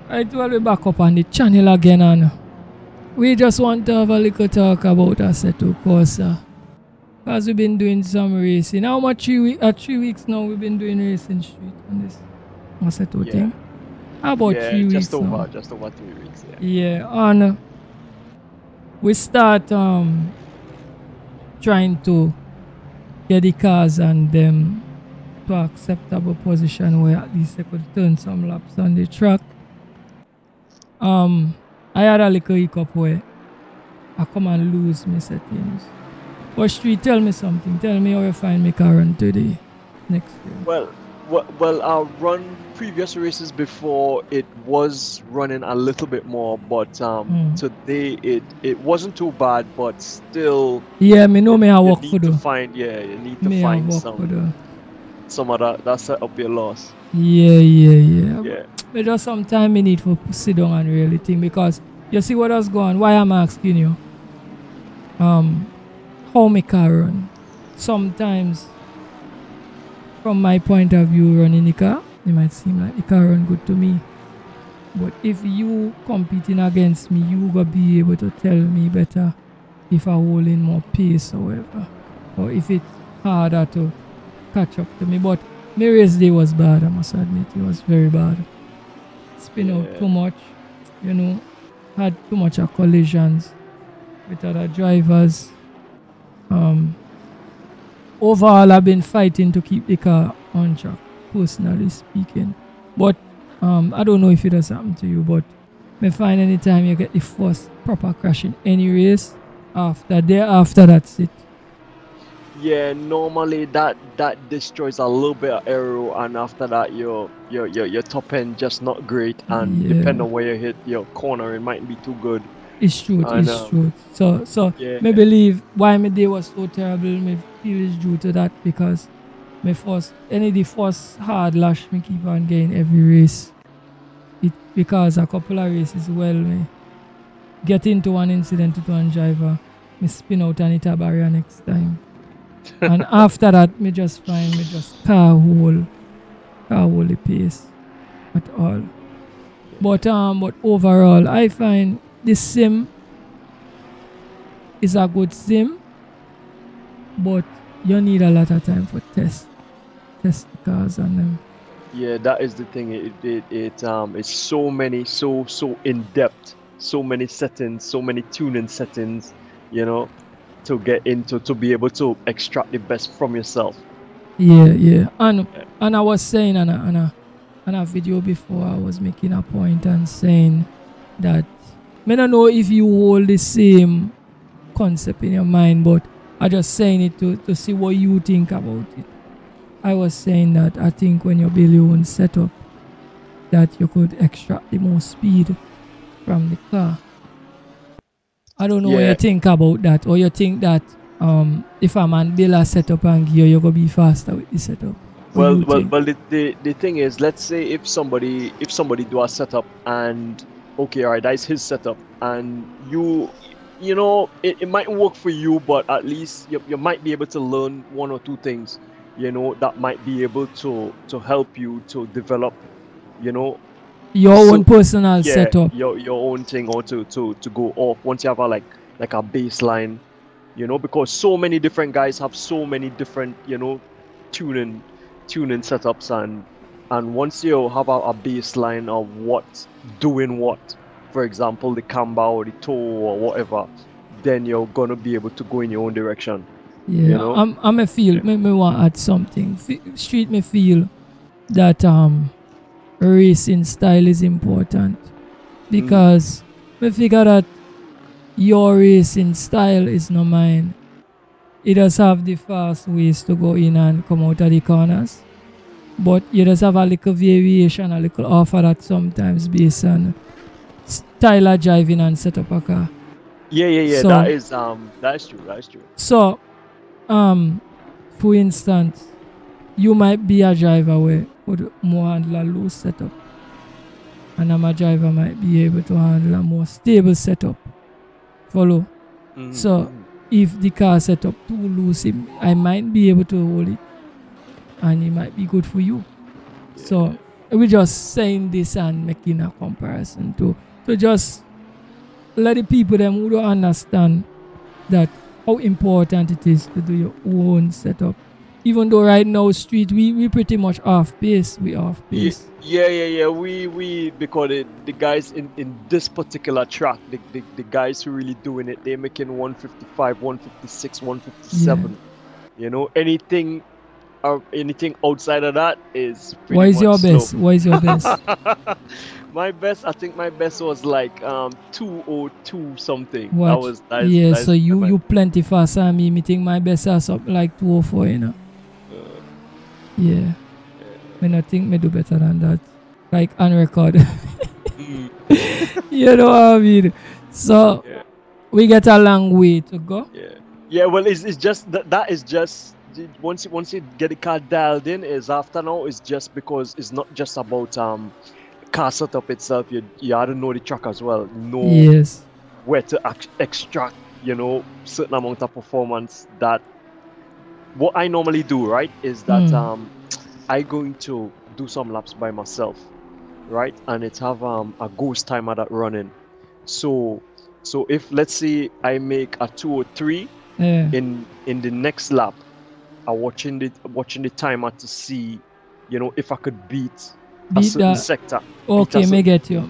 Right, well, we back up on the channel again, and we just want to have a little talk about Assetto Corsa. Because we've been doing some racing. How much 3 weeks now we've been doing racing street on this Assetto thing? How about 3 weeks now? Just over 3 weeks, yeah. And we start trying to get the cars and them to acceptable position where at least they could turn some laps on the track. I had a little hiccup where I come and lose my settings. But Street, tell me something. Tell me how you find me car run today, next year. Well, I run previous races before. It was running a little bit more, but today it wasn't too bad, but still. Yeah, me know me I work for you need to find some of that set up your loss. Yeah. But just some time I need to sit down and really think, because you see what has gone. Why I'm asking you? How me car run? Sometimes, from my point of view, running the car, it might seem like the car run good to me. But if you competing against me, you gonna be able to tell me better if I hold in more pace or whatever, or if it's harder to catch up to me. But my race day was bad, I must admit. It was very bad. Spin out too much, you know, had too much of collisions with other drivers. Overall, I've been fighting to keep the car on track, personally speaking. But I don't know if it has happened to you, but I find anytime you get the first proper crash in any race, after that's it. Yeah, normally that destroys a little bit of aero, and after that your top end just not great, and depending on where you hit your corner, it might be too good. It's true, it's true. So me believe why my day was so terrible, me feel is due to that, because the first hard lash me keep on getting every race. Because a couple of races, well, me get into one incident with one driver, me spin out and hit a barrier next time. And after that, me just find me just car hold the pace at all. But overall, I find this sim is a good sim, but you need a lot of time for test the cars and them. Yeah, that is the thing. It's so many, so in depth, so many settings, so many tuning settings, you know, to get into, to be able to extract the best from yourself. Yeah. And I was saying on a video before, I was making a point and saying that I don't know if you hold the same concept in your mind, but I just saying it to see what you think about it. I was saying that I think when you build your own setup, that you could extract the most speed from the car. I don't know what you think about that, or you think that if a man build a setup and gear, you're gonna be faster with the setup. Well, the thing is, let's say if somebody do a setup and okay, alright, that's his setup, and you know it might work for you, but at least you might be able to learn one or two things, you know, that might be able to help you to develop, you know, your own personal setup, your own thing, or to go off once you have a like a baseline, you know, because so many different guys have so many different, you know, tuning setups, and once you have a baseline of what's doing what, for example the camber or the toe or whatever, then you're gonna be able to go in your own direction. Yeah, you know? I'm a feel. Me want to add something. Street, me feel that racing style is important, because me figure that your racing style is not mine. It does have the fast ways to go in and come out of the corners, but you just have a little variation, a little off of that sometimes based on style of driving and set up a car. Yeah. So, that is true. So, for instance, you might be a driver where would more handle a loose setup, and I'm a driver might be able to handle a more stable setup. Follow? So if the car setup too loose, I might be able to hold it, and it might be good for you. So we just saying this and making a comparison to just let the people them who don't understand that how important it is to do your own setup. Even though right now street we pretty much off pace. We off pace. Yeah. We because the guys in this particular track, the guys who really doing it, they're making 155, 156, 157. You know, anything outside of that is pretty What is your slow. best? What is your best? My best, I think my best was like 202 something. What? That so you plenty faster than me. Me think my best is something like 204, you know. Yeah. I think me do better than that. Like on record. You know what I mean? So we get a long way to go. Yeah, well it's just that is just once you get the car dialed in, is after now it's just because it's not just about car setup itself. You have to know the track as well. Know where to extract, you know, certain amount of performance. That what I normally do, right, is that I going to do some laps by myself, right, and it's have a ghost timer that running. So if let's say I make a 203 in the next lap, I'm watching the timer to see, you know, if I could beat a certain sector. Okay, me get you.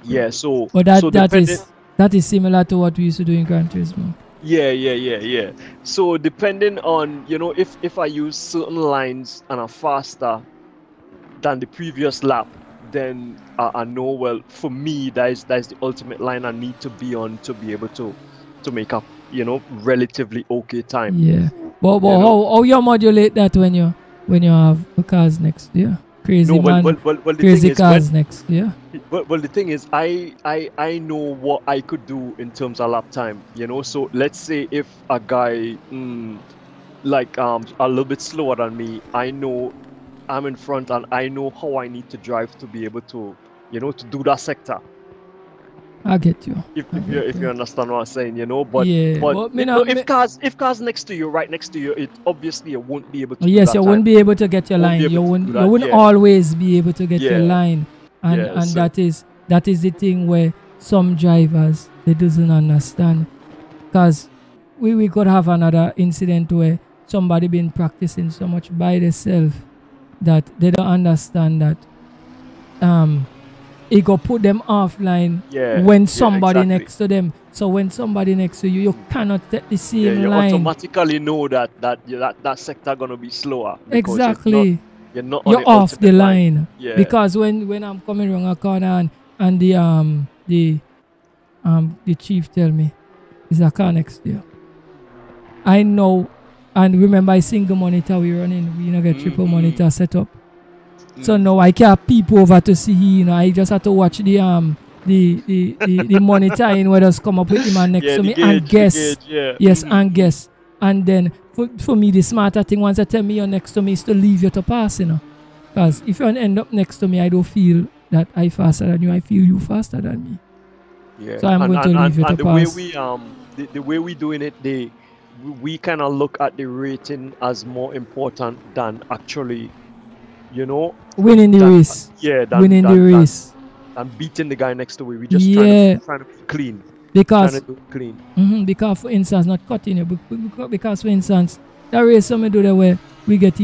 Yeah, so but that is similar to what we used to do in Gran Turismo. Yeah. So depending on, you know, if I use certain lines and are faster than the previous lap, then I know, well, for me that is the ultimate line I need to be on to be able to make up, you know, relatively okay time. Yeah. But how you modulate that when you have the cars next year? Crazy cars next year. Well, the thing is, I know what I could do in terms of lap time, you know. So let's say if a guy like a little bit slower than me, I know I'm in front and I know how I need to drive to be able to, you know, to do that sector. I get you. If you understand what I'm saying, you know, but if cars next to you, right next to you, it obviously you won't be able to. Yes, you won't be able to get your line. You won't always be able to get your line, and that is the thing where some drivers they doesn't understand, because we could have another incident where somebody been practicing so much by themselves that they don't understand that it go put them offline when somebody next to them. So when somebody next to you, you cannot take the same line. You automatically know that sector gonna be slower. Exactly. You're off the line. Yeah. Because when I'm coming around a corner and the chief tell me there's a car next to you, I know. And remember, I single monitor we running. We get triple monitor setup. So now I can't peep over to see, you know, I just have to watch the monitoring where just come up with the man next to me and guess. And guess. And then for me the smarter thing, once I tell me you're next to me, is to leave you to pass, you know. Because if you end up next to me, I don't feel that I faster than you, I feel you faster than me. Yeah. So I'm going to leave you to pass. The way we doing it, we kind of look at the rating as more important than actually, you know, winning the race. Winning the race. And beating the guy next to me. We just trying to be clean. Because because for instance, not cutting you, because for instance, that race somebody do that where me get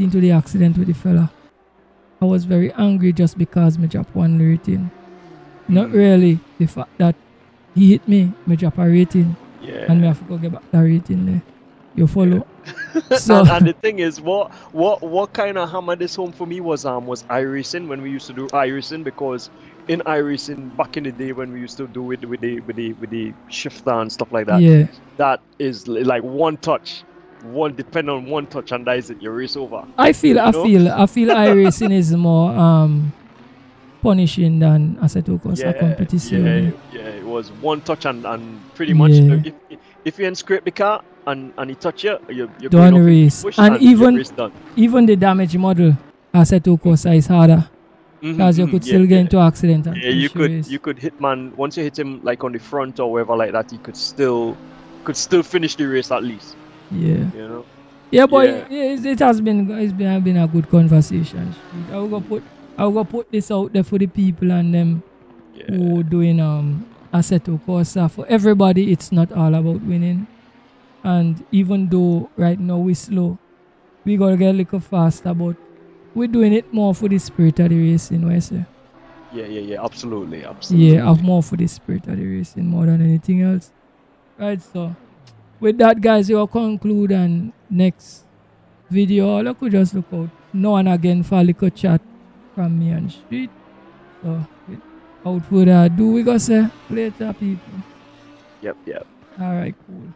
into the accident with the fella. I was very angry just because me drop one rating. Not really the fact that he hit me drop a rating. And me have to go get back that rating there. You follow? So and the thing is, what kind of hammered this home for me was iRacing, when we used to do iRacing, because in iRacing back in the day when we used to do it with the shifter and stuff like that, that is like one touch, depend on one touch, and that is it, your race over. I feel iRacing is more punishing than Assetto Corsa Competizione. Yeah, it was one touch and pretty much if you scrape the car and he touch you, you're going off race. Push and even the damage model Assetto Corsa is harder, because you could still get into accident. And you could hit man, once you hit him like on the front or wherever like that, he could still finish the race at least. Yeah. You know. Yeah, but it has been a good conversation. I will go put this out there for the people and them who doing Assetto Corsa. For everybody, it's not all about winning. And even though right now we slow, we gotta get a little faster, but we're doing it more for the spirit of the racing, I say. Yeah, absolutely. Yeah, have more for the spirit of the racing more than anything else. Right, so with that, guys, we'll conclude, and next video, I could just look out now and again for a little chat from me on street. So without further ado, we go say later, people. Yep. All right, cool.